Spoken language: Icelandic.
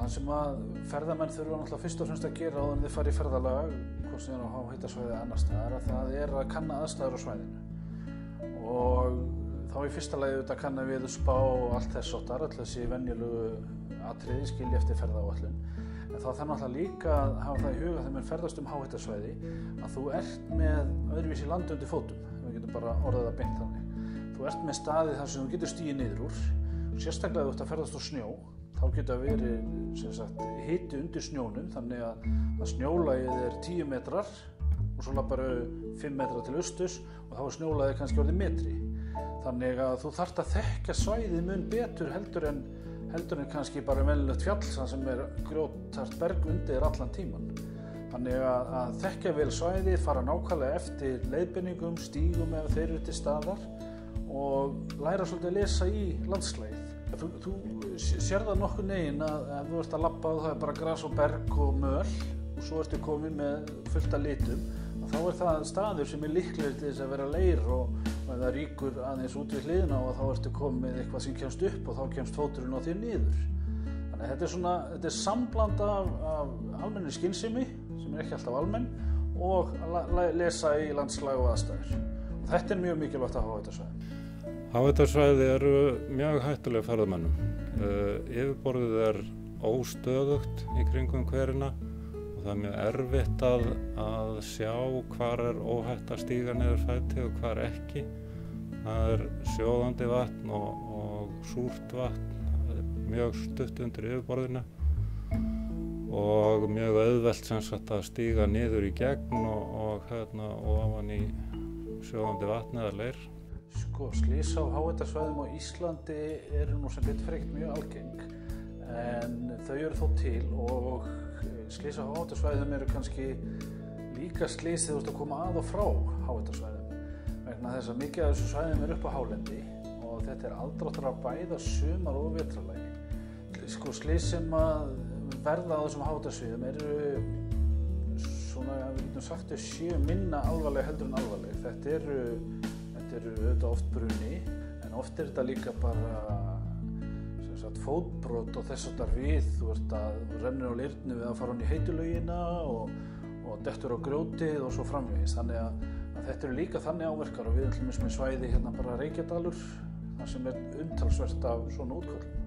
það sem að ferðamenn þurfa náttúrulega fyrst og fremst að gera áður en þeir fara í ferðalag, hvort sem á háhitasvæði eða annars staðar, að það að kanna aðstæður á svæðinu. Og þá í fyrsta lagi auðvitað kanna veðurspá og allt þess háttar, öll þessi venjulegu atriði skilja eftir ferðaáætlun. En þá þarf náttúrulega líka að hafa það í huga þegar menn ferðast háhitasvæði að þú ert með öðruvísi land undir fótum, við getum bara orðað að beint þannig. Þú ert með staði þar sem þú getur stigið niður úr, sérstaklega þú ert að ferðast á snjó, þá getur verið hiti undir snjónum, þannig að snjólagið er 10 metrar og svo bara 5 metrar til austurs og þá er snjólagið kannski orðið metri. Þannig að þú þarft að þekkja svæðið mun betur heldur en kannski bara venjulegt fjall sem er grjóthart berg undir allan tíman. Þannig að þekkja vel svæðið, fara nákvæmlega eftir leiðbeiningum, stígum ef þeir eru til staðar og læra svolítið að lesa í landslagið. Þú sér það nokkuð neginn að ef þú ert að labba og það er bara gras og berg og möl og svo ertu komin með fullt af litum, þá er það staður sem er líklegur til þess að vera leir og ef það rýkur aðeins út við hliðina og þá ertu komin með eitthvað sem kemst upp og þá kemst fóturinn á þér niður. Þannig að þetta er sambland af almennri skynsemi, sem er ekki alltaf almenn, og að lesa í landslag og aðstæður. Og þetta er mjög mikilvægt að háhitasvæði. Háhitasvæði eru mjög hættuleg ferðamönnum. Yfirborðið er óstöðugt í kringum hverina og það er mjög erfitt að sjá hvar er óhætt að stíga niður fæti og hvar ekki. Það er sjóðandi vatn og súrt vatn, mjög stutt undir yfirborðinu og mjög auðvelt að stíga niður í gegn og ofan í sjóðandi vatn eða leir. Slys á háhitasvæðum á Íslandi eru nú sem betur ekkert mjög algeng, en þau eru þó til og slys á háhitasvæðum eru kannski líka slys þegar þú ert að koma að og frá háhitasvæðum, vegna þess að mikið af þessu svæðum er upp á hálendi og þetta er aðdráttur af bæða sumar- og vetrarlagi. Slys sem að verða á þessum háhitasvæðum eru svona, við getum sagt þau séu minna alvarleg heldur en alvarleg. Þetta eru auðvitað oft bruni, en oft er þetta líka bara fótbrot og þess háttar við. Þú rennur á leirnu við að fara í heitulaugina og dettur á grjótið og svo framvegis. Þannig að þetta eru líka þannig áverkar og við erum með svæði hérna bara Reykjadalur, þar sem er umtalsvert af svona útköllum.